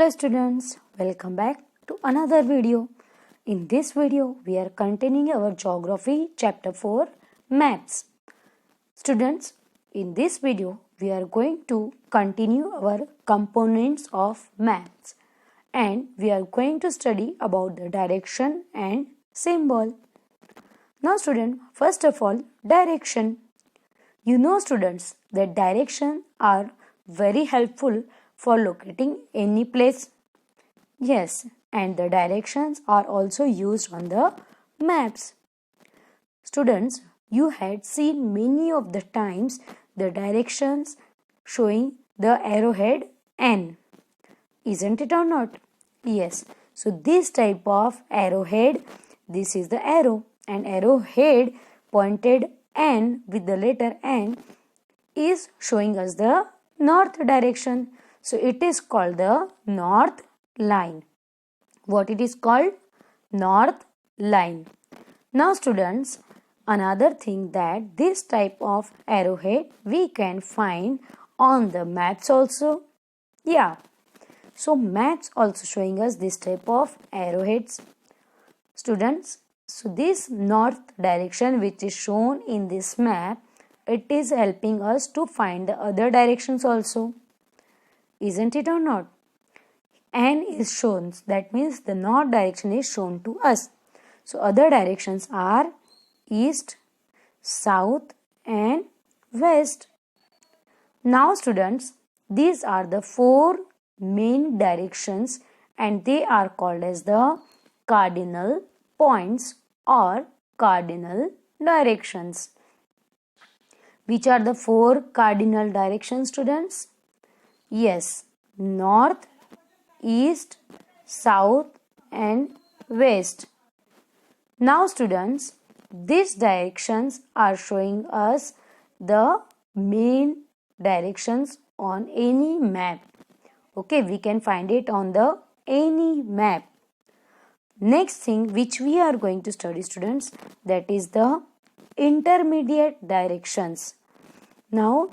Hello students, welcome back to another video. In this video, we are continuing our geography chapter 4 maps. Students, in this video, we are going to continue our components of maps and we are going to study about the direction and symbol. Now student, first of all, direction. You know students that directions are very helpful for locating any place. Yes, and the directions are also used on the maps. Students, you had seen many of the times the directions showing the arrowhead N. Isn't it or not? Yes. So this type of arrowhead, this is the arrow, and arrowhead pointed N with the letter N is showing us the north direction. So it is called the north line. What it is called? North line. Now students, another thing that this type of arrowhead we can find on the maps also. Yeah. So maps also showing us this type of arrowheads. Students, so this north direction which is shown in this map, it is helping us to find the other directions also. Isn't it or not? N is shown. That means the north direction is shown to us. So other directions are east, south and west. Now students, these are the four main directions and they are called as the cardinal points or cardinal directions. Which are the four cardinal directions, students? Yes, north, east, south and west. Now students, these directions are showing us the main directions on any map. Okay, we can find it on the any map. Next thing which we are going to study, students, that is the intermediate directions. Now,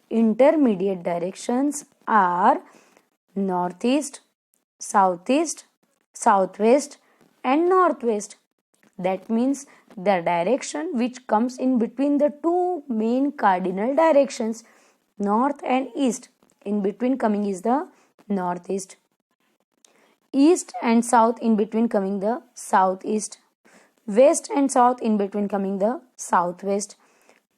intermediate directions are northeast, southeast, southwest and northwest. That means the direction which comes in between the two main cardinal directions, north and east. In between coming is the northeast. East and south in between coming the southeast. West and south in between coming the southwest.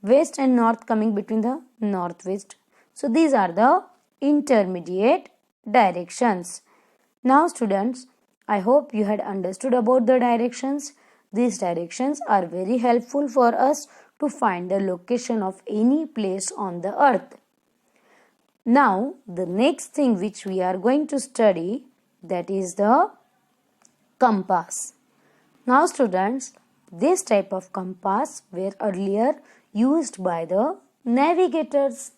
West and north coming between the northwest. So these are the intermediate directions. Now students, I hope you had understood about the directions. These directions are very helpful for us to find the location of any place on the earth. Now the next thing which we are going to study, that is the compass. Now students, this type of compass were earlier used by the navigators.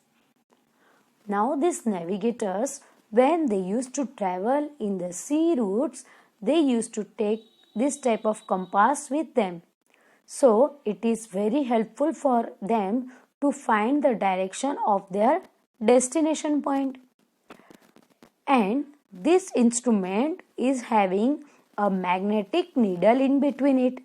Now these navigators, when they used to travel in the sea routes, they used to take this type of compass with them. So it is very helpful for them to find the direction of their destination point. And this instrument is having a magnetic needle in between it.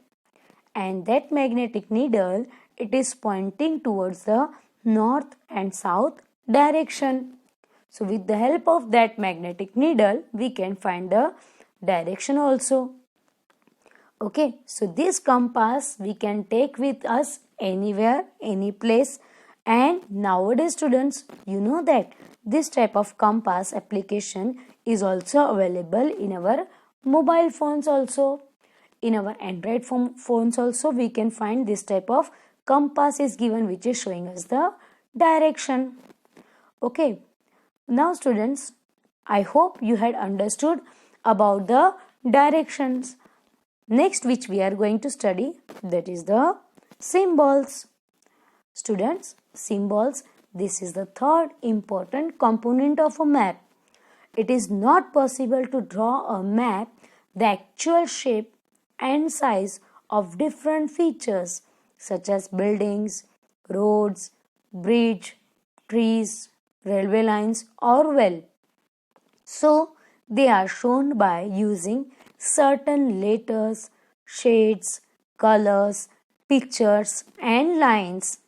And that magnetic needle, it is pointing towards the north and south direction. So with the help of that magnetic needle, we can find the direction also. Okay, so this compass we can take with us anywhere, any place. And nowadays students, you know that this type of compass application is also available in our mobile phones also. In our Android phones also we can find this type of compass is given which is showing us the direction. Okay, now students, I hope you had understood about the directions. Next which we are going to study, that is the symbols. Students, symbols, this is the third important component of a map. It is not possible to draw a map the actual shape and size of different features such as buildings, roads, bridge, trees, railway lines or well. So They are shown by using certain letters, shades, colors, pictures and lines.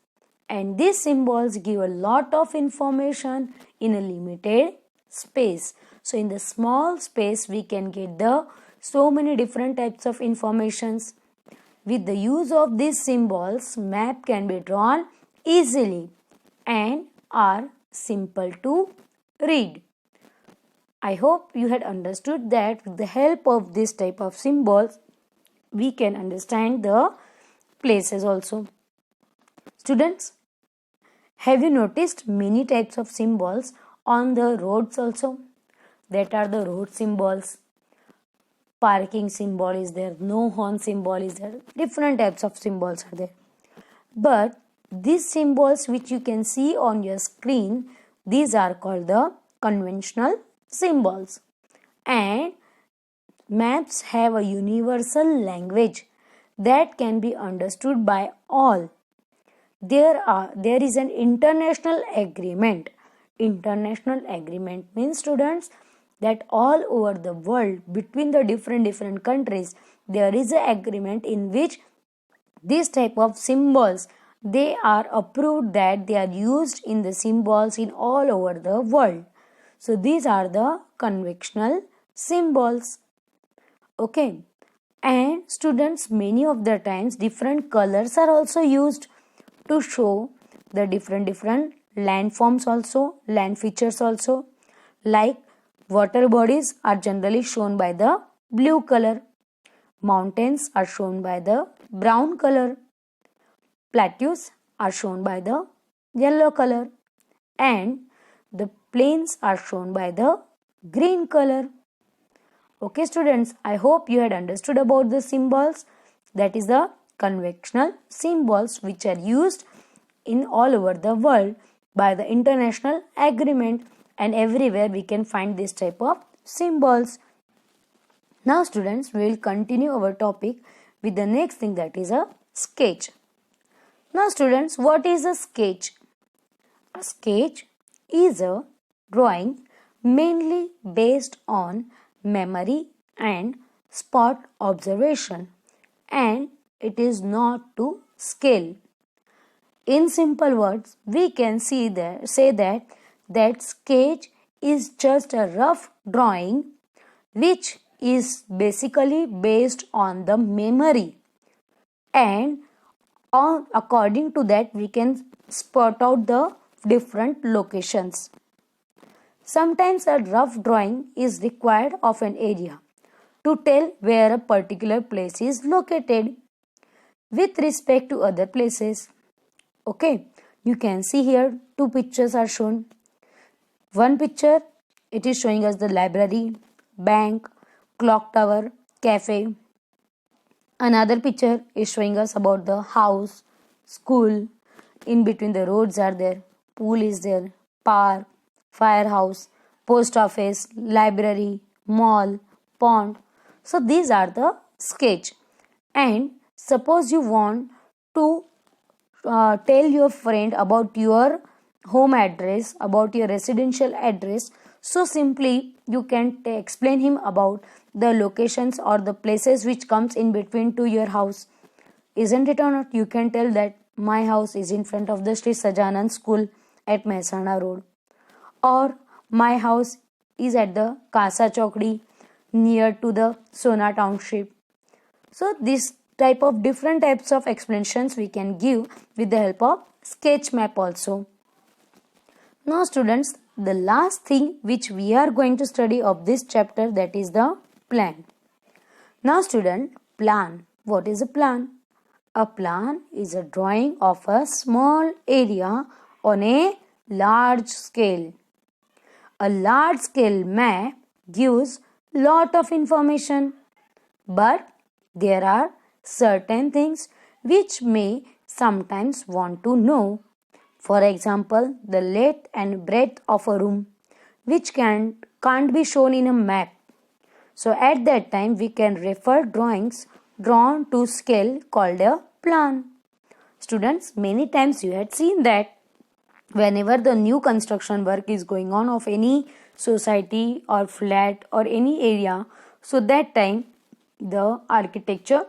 And these symbols give a lot of information in a limited space. So in the small space we can get the so many different types of informations. With the use of these symbols, map can be drawn easily and are simple to read. I hope you had understood that with the help of this type of symbols, we can understand the places also. Students, have you noticed many types of symbols on the roads also? That are the road symbols. Parking symbol is there, no horn symbol is there, different types of symbols are there. But these symbols which you can see on your screen, these are called the conventional symbols. And maps have a universal language that can be understood by all. There is an international agreement. International agreement means, students, that all over the world between the different countries there is an agreement in which this type of symbols, they are approved that they are used in the symbols in all over the world. So these are the conventional symbols. Okay. And students, many of the times different colors are also used to show the different landforms also, land features also. Like water bodies are generally shown by the blue color. Mountains are shown by the brown color. Plateaus are shown by the yellow color. And the plains are shown by the green color. Okay students, I hope you had understood about the symbols. That is the conventional symbols which are used in all over the world by the international agreement, and everywhere we can find this type of symbols. Now students, we will continue our topic with the next thing, that is a sketch. Now students, what is a sketch? A sketch is a drawing mainly based on memory and spot observation, and it is not to scale. In simple words, we can say that sketch is just a rough drawing which is basically based on the memory, and according to that we can spot out the different locations. Sometimes a rough drawing is required of an area to tell where a particular place is located with respect to other places. Okay, you can see here two pictures are shown. One picture, it is showing us the library, bank, clock tower, cafe. Another picture is showing us about the house, school. In between the roads are there, pool is there, park, firehouse, post office, library, mall, pond. So these are the sketch. And suppose you want to tell your friend about your home address, about your residential address, so simply you can explain him about the locations or the places which comes in between to your house. Isn't it or not? You can tell that my house is in front of the Sri Sajanand school at Mehsana Road, or my house is at the Kasa Chokdi near to the Sona Township. So this type of different types of explanations we can give with the help of sketch map also. Now students, the last thing which we are going to study of this chapter, that is the plan. Now student, plan. What is a plan? A plan is a drawing of a small area on a large scale. A large scale map gives lot of information, but there are certain things which may sometimes want to know. For example, the length and breadth of a room, which can't be shown in a map. So at that time we can refer drawings drawn to scale called a plan. Students, many times you had seen that whenever the new construction work is going on of any society or flat or any area. So that time the architecture,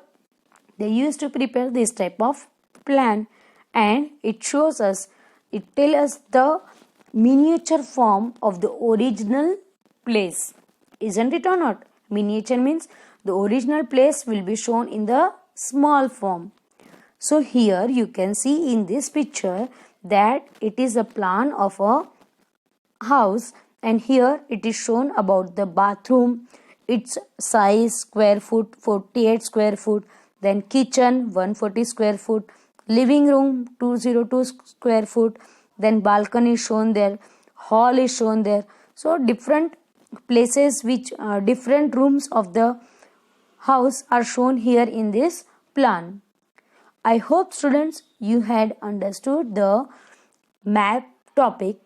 they used to prepare this type of plan, and it shows us, it tells us the miniature form of the original place. Isn't it or not? Miniature means the original place will be shown in the small form. So here you can see in this picture that it is a plan of a house, and here it is shown about the bathroom, its size square foot 48 square foot, then kitchen 140 square foot, living room 202 square foot, then balcony is shown there, hall is shown there. So different places which different rooms of the house are shown here in this plan. I hope students you had understood the map topic.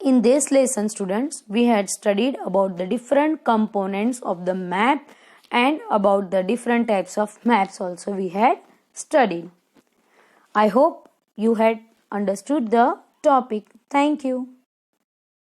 In this lesson, students, we had studied about the different components of the map and about the different types of maps also we had studied. I hope you had understood the topic. Thank you.